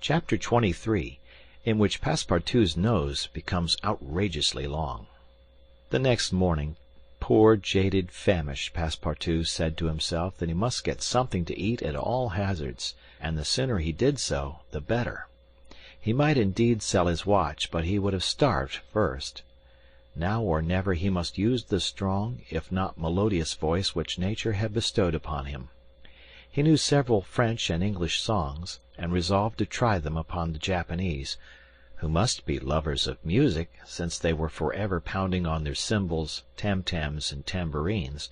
Chapter 23, in which Passepartout's nose becomes outrageously long. The next morning, poor, jaded, famished Passepartout said to himself that he must get something to eat at all hazards, and the sooner he did so, the better. He might indeed sell his watch, but he would have starved first. Now or never he must use the strong, if not melodious voice which nature had bestowed upon him. He knew several French and English songs, and resolved to try them upon the Japanese, who must be lovers of music, since they were forever pounding on their cymbals, tam-tams, and tambourines,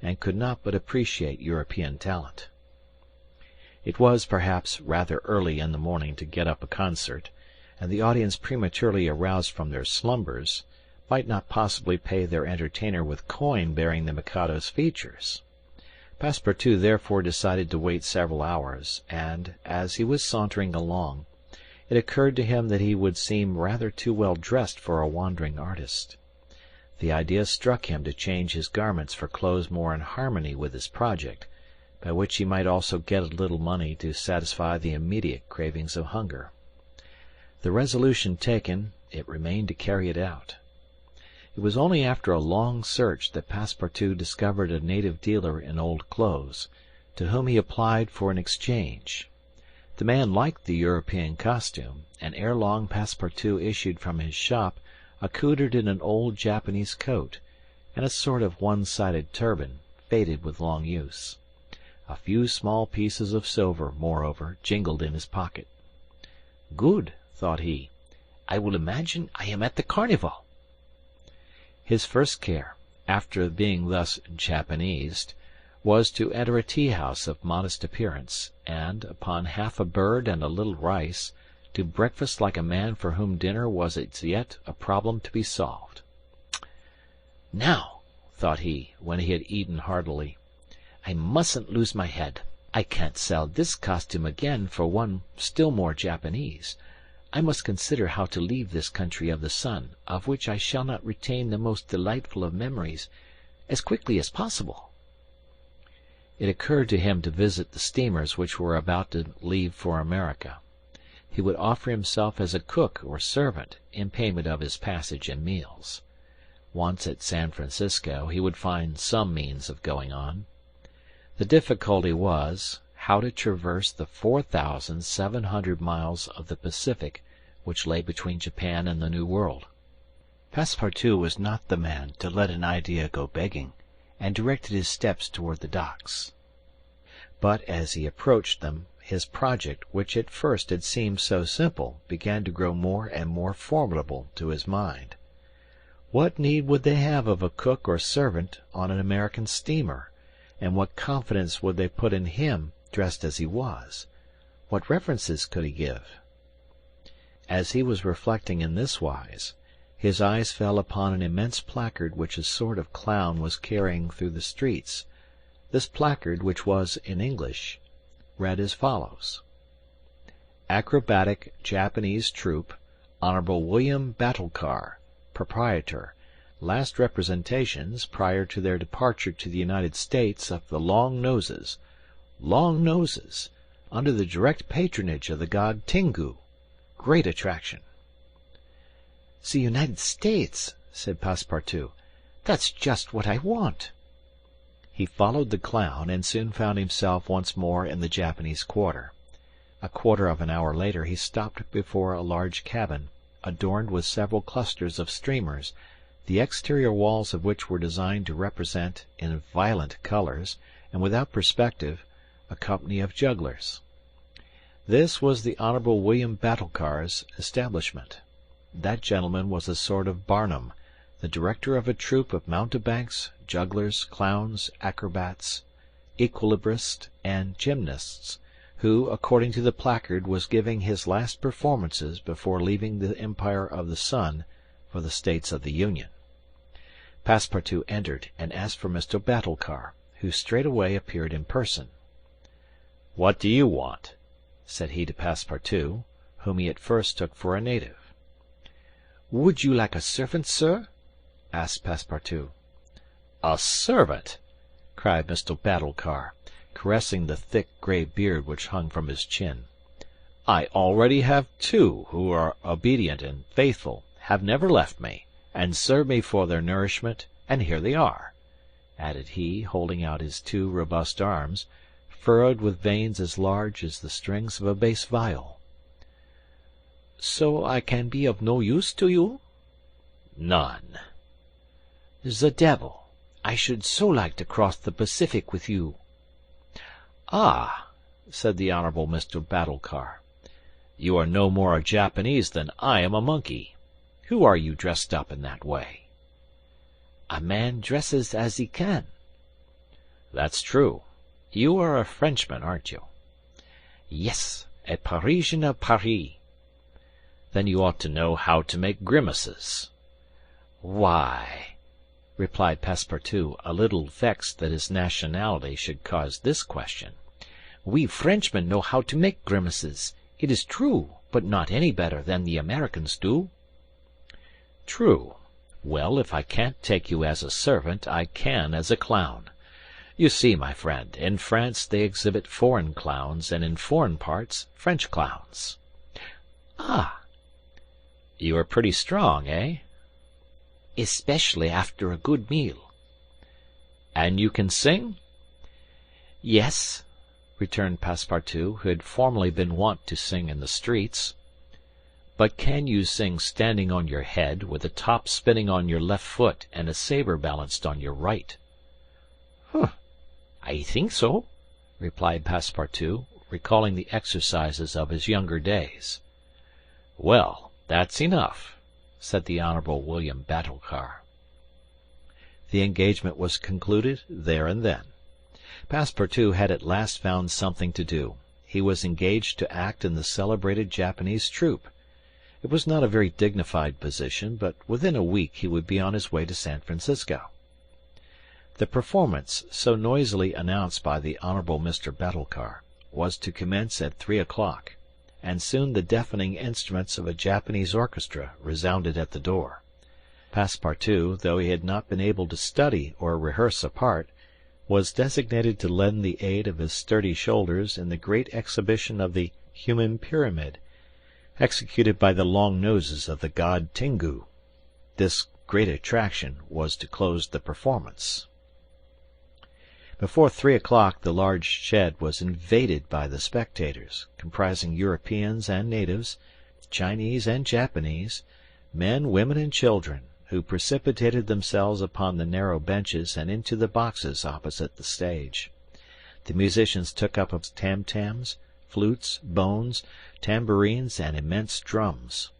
and could not but appreciate European talent. It was, perhaps, rather early in the morning to get up a concert, and the audience prematurely aroused from their slumbers might not possibly pay their entertainer with coin bearing the Mikado's features. Passepartout therefore decided to wait several hours, and, as he was sauntering along, it occurred to him that he would seem rather too well dressed for a wandering artist. The idea struck him to change his garments for clothes more in harmony with his project, by which he might also get a little money to satisfy the immediate cravings of hunger. The resolution taken, it remained to carry it out. It was only after a long search that Passepartout discovered a native dealer in old clothes, to whom he applied for an exchange. The man liked the European costume, and ere long Passepartout issued from his shop accoutred in an old Japanese coat, and a sort of one-sided turban, faded with long use. A few small pieces of silver, moreover, jingled in his pocket. "Good," thought he, "I will imagine I am at the carnival." His first care, after being thus Japanesed, was to enter a tea-house of modest appearance, and, upon half a bird and a little rice, to breakfast like a man for whom dinner was as yet a problem to be solved. "Now," thought he, when he had eaten heartily, "I mustn't lose my head. I can't sell this costume again for one still more Japanese. I must consider how to leave this country of the sun, of which I shall not retain the most delightful of memories, as quickly as possible." It occurred to him to visit the steamers which were about to leave for America. He would offer himself as a cook or servant, in payment of his passage and meals. Once at San Francisco, he would find some means of going on. The difficulty was, how to traverse the 4,700 miles of the Pacific which lay between Japan and the New World. Passepartout was not the man to let an idea go begging, and directed his steps toward the docks. But as he approached them, his project, which at first had seemed so simple, began to grow more and more formidable to his mind. What need would they have of a cook or servant on an American steamer, and what confidence would they put in him, dressed as he was? What references could he give? As he was reflecting in this wise, his eyes fell upon an immense placard which a sort of clown was carrying through the streets. This placard, which was in English, read as follows: "Acrobatic Japanese Troupe, Honorable William Batulcar, Proprietor. Last representations prior to their departure to the United States of the Long Noses, under the direct patronage of the god Tingu. Great attraction." "The United States," said Passepartout. "That's just what I want." He followed the clown, and soon found himself once more in the Japanese quarter. A quarter of an hour later he stopped before a large cabin, adorned with several clusters of streamers, the exterior walls of which were designed to represent, in violent colors, and without perspective, a company of jugglers. This was the Honorable William Batulcar's establishment. That gentleman was a sort of Barnum, the director of a troupe of mountebanks, jugglers, clowns, acrobats, equilibrists, and gymnasts, who, according to the placard, was giving his last performances before leaving the Empire of the Sun for the States of the Union. Passepartout entered and asked for Mr. Batulcar, who straightway appeared in person. "What do you want?" said he to Passepartout, whom he at first took for a native. "Would you like a servant, sir?" asked Passepartout. "A servant!" cried Mr. Batulcar, caressing the thick grey beard which hung from his chin. I already have two who are obedient and faithful, have never left me, and serve me for their nourishment, and here they are," added he, holding out his two robust arms, furrowed with veins as large as the strings of a bass viol. "So I can be of no use to you?" "None." "The devil! I should so like to cross the Pacific with you." "Ah," said the honorable Mr. Batulcar, "you are no more a Japanese than I am a monkey. Who are you dressed up in that way?" "A man dresses as he can." "That's true. You are a Frenchman, aren't you?" "Yes, a Parisian of Paris." "Then you ought to know how to make grimaces." "Why," replied Passepartout, a little vexed that his nationality should cause this question, "we Frenchmen know how to make grimaces, it is true, but not any better than the Americans do." "True. Well, if I can't take you as a servant, I can as a clown. You see, my friend, in France they exhibit foreign clowns, and in foreign parts French clowns." "Ah!" "You are pretty strong, eh?" "Especially after a good meal." "And you can sing?" "Yes," returned Passepartout, who had formerly been wont to sing in the streets. "But can you sing standing on your head, with the top spinning on your left foot and a saber balanced on your right?" "I think so," replied Passepartout, recalling the exercises of his younger days. "Well, that's enough," said the honorable William Batulcar. The engagement was concluded there and then. Passepartout had at last found something to do. He was engaged to act in the celebrated Japanese troupe. It was not a very dignified position, but within a week he would be on his way to San Francisco. The performance, so noisily announced by the honorable Mr. Batulcar, was to commence at 3 o'clock, and soon the deafening instruments of a Japanese orchestra resounded at the door. Passepartout, though he had not been able to study or rehearse a part, was designated to lend the aid of his sturdy shoulders in the great exhibition of the Human Pyramid, executed by the long noses of the god Tingu. This great attraction was to close the performance. Before 3 o'clock the large shed was invaded by the spectators, comprising Europeans and natives, Chinese and Japanese, men, women, and children, who precipitated themselves upon the narrow benches and into the boxes opposite the stage. The musicians took up tam-tams, flutes, bones, tambourines, and immense drums.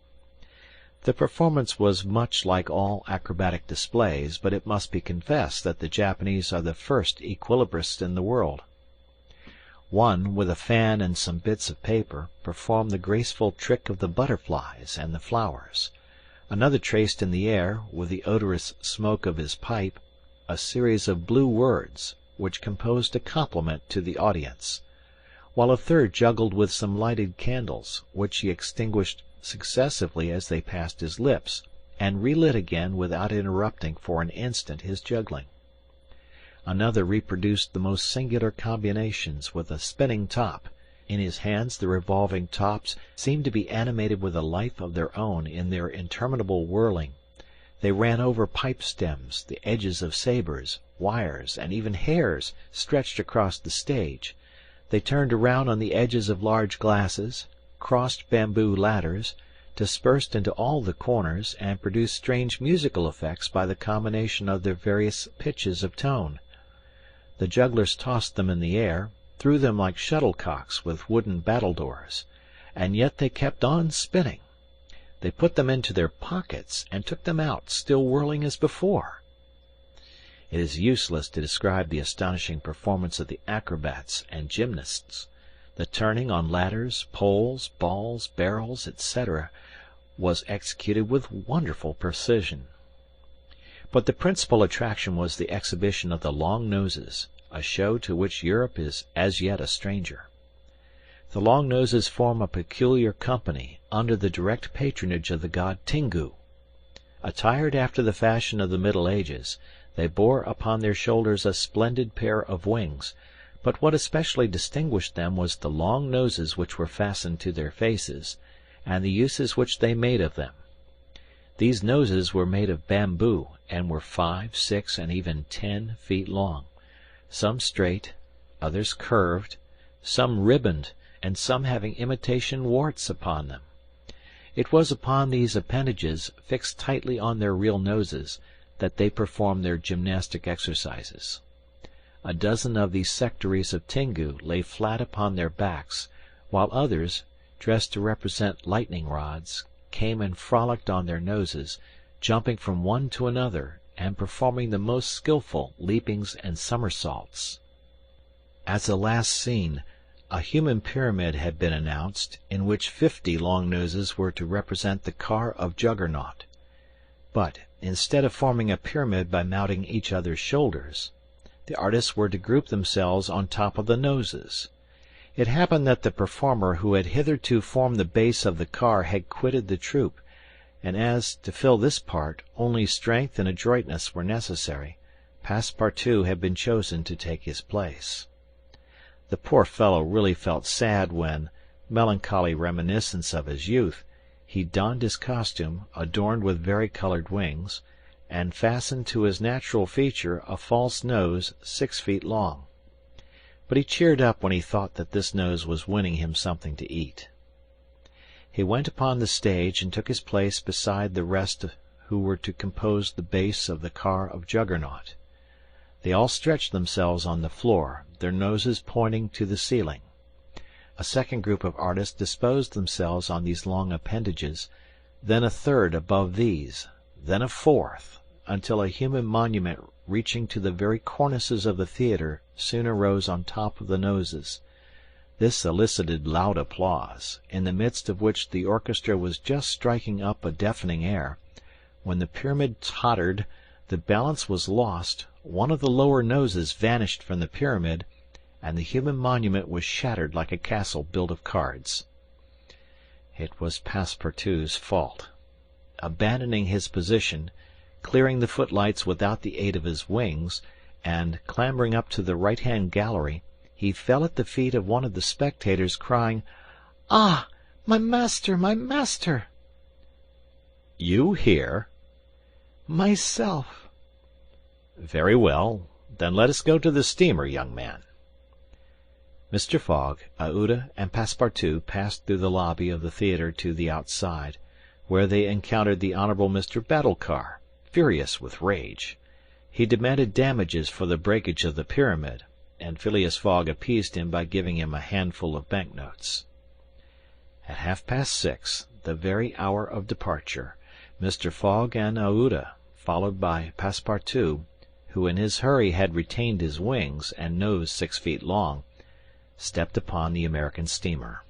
The performance was much like all acrobatic displays, but it must be confessed that the Japanese are the first equilibrists in the world. One, with a fan and some bits of paper, performed the graceful trick of the butterflies and the flowers. Another traced in the air, with the odorous smoke of his pipe, a series of blue words, which composed a compliment to the audience, while a third juggled with some lighted candles, which he extinguished successively as they passed his lips, and relit again without interrupting for an instant his juggling. Another reproduced the most singular combinations with a spinning top. In his hands the revolving tops seemed to be animated with a life of their own in their interminable whirling. They ran over pipe stems, the edges of sabers, wires, and even hairs stretched across the stage. They turned around on the edges of large glasses, crossed bamboo ladders, dispersed into all the corners, and produced strange musical effects by the combination of their various pitches of tone. The jugglers tossed them in the air, threw them like shuttlecocks with wooden battledores, and yet they kept on spinning. They put them into their pockets and took them out, still whirling as before. It is useless to describe the astonishing performance of the acrobats and gymnasts. The turning on ladders, poles, balls, barrels, etc., was executed with wonderful precision. But the principal attraction was the exhibition of the long noses, a show to which Europe is as yet a stranger. The long noses form a peculiar company, under the direct patronage of the god Tingu. Attired after the fashion of the Middle Ages, they bore upon their shoulders a splendid pair of wings, But what especially distinguished them was the long noses which were fastened to their faces, and the uses which they made of them. These noses were made of bamboo, and were 5, 6, and even 10 feet long, some straight, others curved, some ribboned, and some having imitation warts upon them. It was upon these appendages, fixed tightly on their real noses, that they performed their gymnastic exercises. A dozen of these sectaries of Tingu lay flat upon their backs, while others, dressed to represent lightning rods, came and frolicked on their noses, jumping from one to another, and performing the most skilful leapings and somersaults. As a last scene, a human pyramid had been announced, in which 50 long noses were to represent the car of Juggernaut. But, instead of forming a pyramid by mounting each other's shoulders, the artists were to group themselves on top of the noses. It happened that the performer who had hitherto formed the base of the car had quitted the troupe, and as, to fill this part, only strength and adroitness were necessary, Passepartout had been chosen to take his place. The poor fellow really felt sad when, melancholy reminiscence of his youth, he donned his costume, adorned with vari-colored wings, and fastened to his natural feature a false nose 6 feet long. But he cheered up when he thought that this nose was winning him something to eat. He went upon the stage and took his place beside the rest who were to compose the base of the car of Juggernaut. They all stretched themselves on the floor, their noses pointing to the ceiling. A second group of artists disposed themselves on these long appendages, then a third above these, then a fourth, until a human monument reaching to the very cornices of the theatre soon arose on top of the noses. This elicited loud applause, in the midst of which the orchestra was just striking up a deafening air, when the pyramid tottered, the balance was lost, one of the lower noses vanished from the pyramid, and the human monument was shattered like a castle built of cards. It was Passepartout's fault. Abandoning his position, clearing the footlights without the aid of his wings, and clambering up to the right-hand gallery, he fell at the feet of one of the spectators, crying, "Ah, my master, my master!" "You here?" "Myself." "Very well. Then let us go to the steamer, young man." Mr. Fogg, Aouda, and Passepartout passed through the lobby of the theatre to the outside, where they encountered the Honourable Mr. Batulcar, furious with rage. He demanded damages for the breakage of the pyramid, and Phileas Fogg appeased him by giving him a handful of banknotes. At 6:30, the very hour of departure, Mr. Fogg and Aouda, followed by Passepartout, who in his hurry had retained his wings and nose 6 feet long, stepped upon the American steamer.